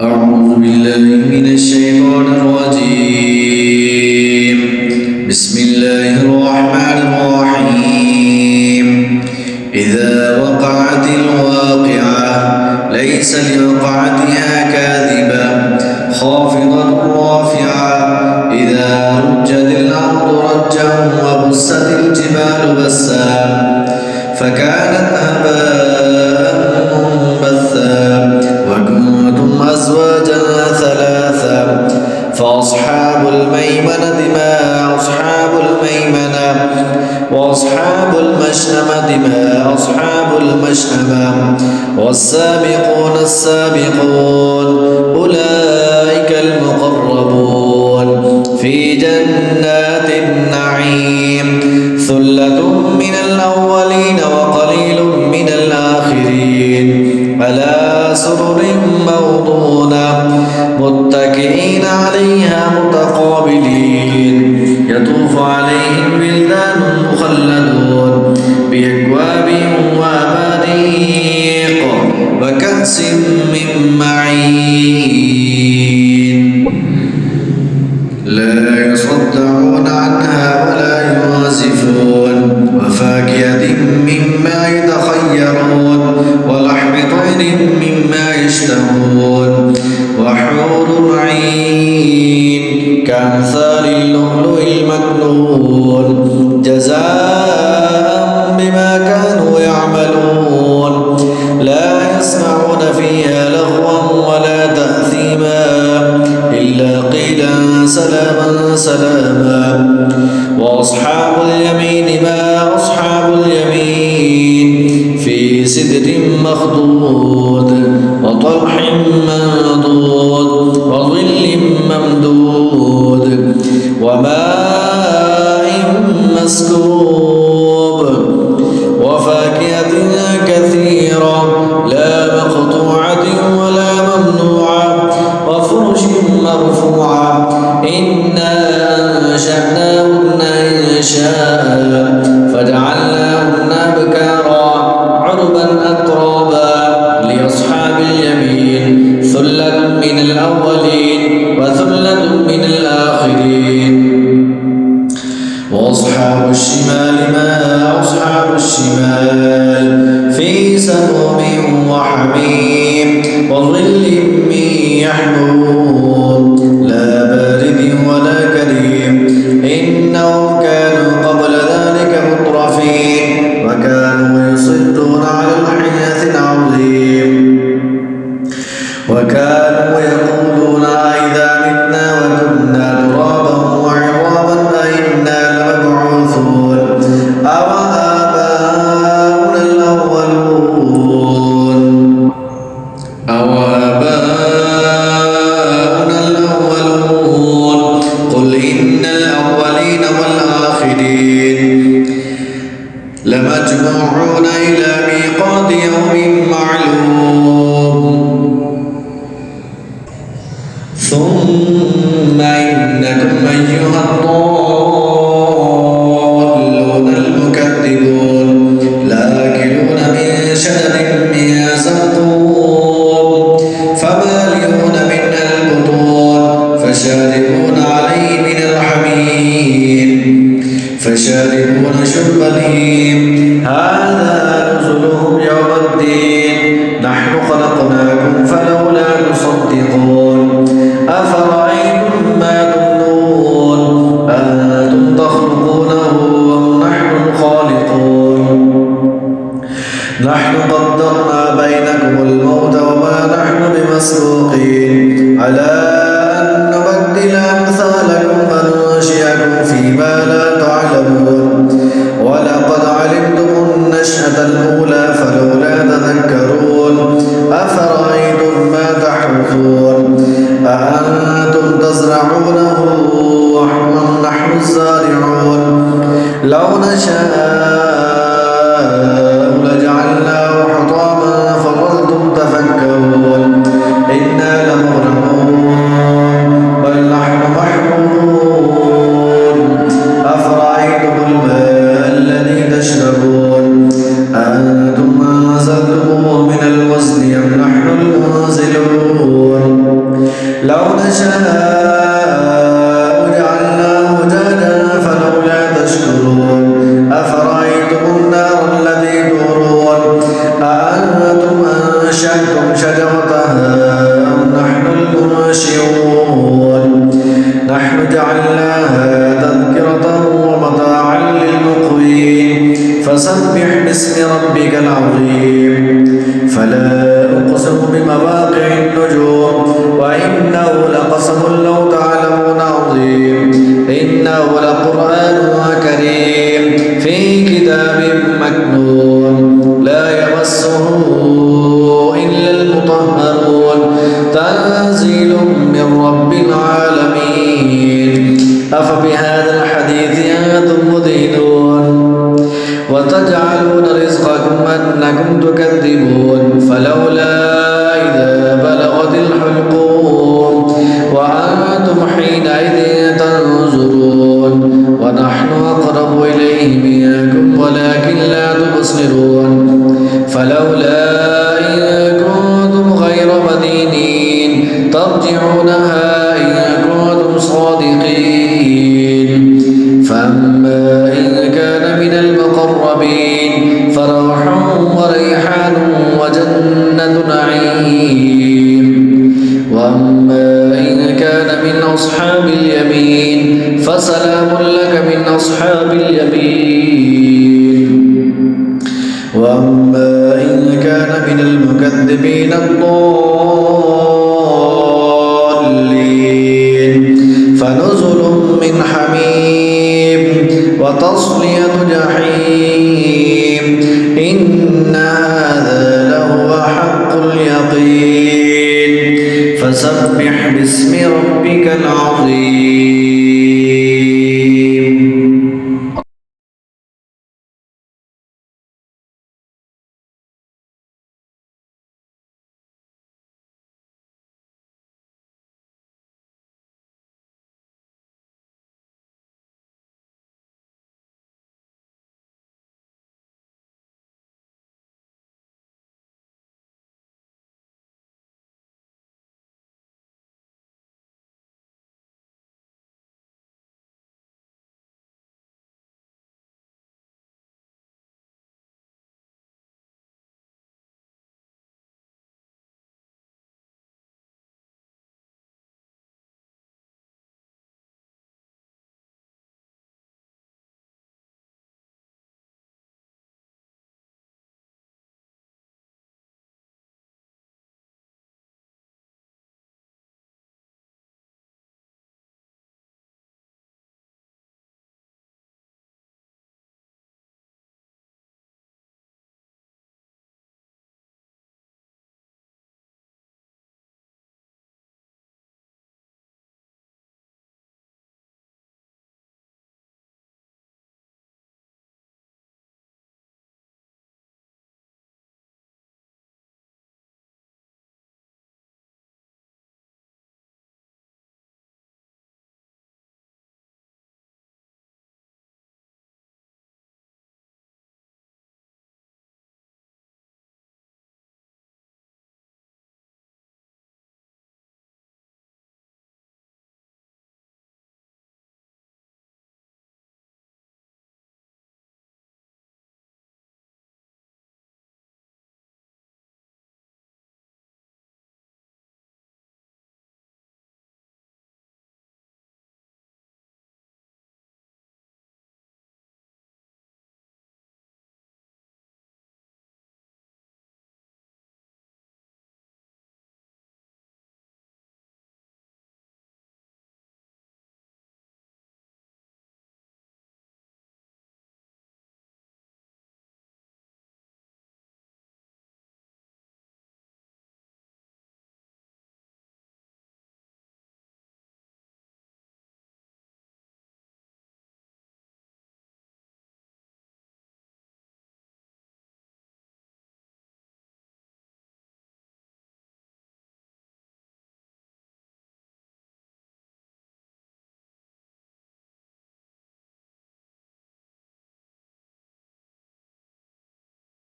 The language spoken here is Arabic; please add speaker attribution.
Speaker 1: أعوذ بالله من الشيطان الرجيم. بسم الله الرحمن الرحيم. إذا وقعت الواقعة ليس لوقعتها كاذبة خافضة رافعة إذا رجت الأرض رجا وبست الجبال بسا فكانت هباء منبثا وكنتم أزواجا ثلاثا فأصحاب الميمنة ما أصحاب الميمنة وأصحاب المشأمة ما أصحاب المشأمة والسابقون السابقون أولئك المقربون في جنات النعيم ثلة من الأولين وقليل من الآخرين على سرر موضونة متكئين عليها متقابلين يطوف عليهم ولدان مخلدون بأكواب وأباريق وكأس من معين لا يصدعون عنها ولا ينزفون وفاكهة مما يتخيرون ولحم طير مما يشتهون وحور عين كأمثال اللؤلؤ المكنون جزاء بما كانوا يعملون لا يسمعون فيها لغوا ولا تأثيما إلا قيلا سلاما سلاما وأصحاب اليمين ما أصحاب اليمين في سدر مخضود وطلح منضود وظل ممدود وماء مسكوب وفاكهة كثيرة لا مقطوعة ولا ممنوعة وفرش مرفوعة إنا أنشأناهن إنشاء فجعلناهن أبكارا عربا أترابا لأصحاب اليمين ثلة من الأولين وثلة من الآخرين وأصحاب الشمال ما أصحاب الشمال في سموم وحميم وظل من يحموم لا بارد ولا كريم إنهم كانوا قبل ذلك مترفين وكانوا يصدون على الحنث العظيم وكانوا يقولون أئذا متنا وكنا ترابا وعظاما أئنا لمبعوثون أوآباؤنا الأولون قل إن الأولين والآخرين لمجموعون إلى ميقات يوم معلوم ثم إنكم أيها الضالون المكذبون لآكلون من شجر من زقوم فمالئون منها البطون فشاربون عليه من الحميم فشاربون شرب الهيم هذا نزلهم يوم الدين نحن خلقناكم فلولا تصدقون أفرأيتم ما تمنون أنتم تخلقونه أم نحن الخالقون نحن قدرنا بينكم الموت وما نحن بمسبوقين على أن نبدل أمثالكم وننشئكم فيما لا تعلمون ولقد علمتم النشأة الأولى فلولا تذكرون أفرأيتم ما تحرثون أأنتم تزرعونه أم نحن الزارعون لو نشاء لجعلناه حطاما فظلتم تفكرون إنا لمغرمون بل نحن محرومون أفرأيتم الماء الذي تشربون أنتم أنزلتموه من المزن أم نحن المنزلون لو نشاء جعلناه أجاجا فلولا تشكرون أفرأيتم النار التي تورون أأنتم أنشأتم شجرتها أم نحن المنشئون نحن جعلناها تذكرة ومتاعا للمقوين فسبح باسم ربك العظيم فلا أقسم بمواقع النجوم وإنه لقسم لو تعلمون عظيم إنه لقرآن كريم في كتاب مكنون لا يمسه إلا المطهرون تنزيل من رب العالمين أفبهذا الحديث أنتم مدهنون وتجعلون رزقكم أنكم تكذبون فلولا إذا بلغت الحلقوم وأنتم حينئذ تنظرون ونحن أقرب إليه منكم ولكن لا تبصرون فلولا إن كنتم غير مدينين ترجعونها إن كنتم صادقين فأما إن كان من المقربين فروح وريحان وجنة نعيم وأما إن كان من أصحاب اليمين فسلام لك من أصحاب اليمين وأما إن كان من المكذبين الضالين فنزل من حميم وتصلية جحيم إن هذا لهو حق اليقين فسبح باسم ربك العظيم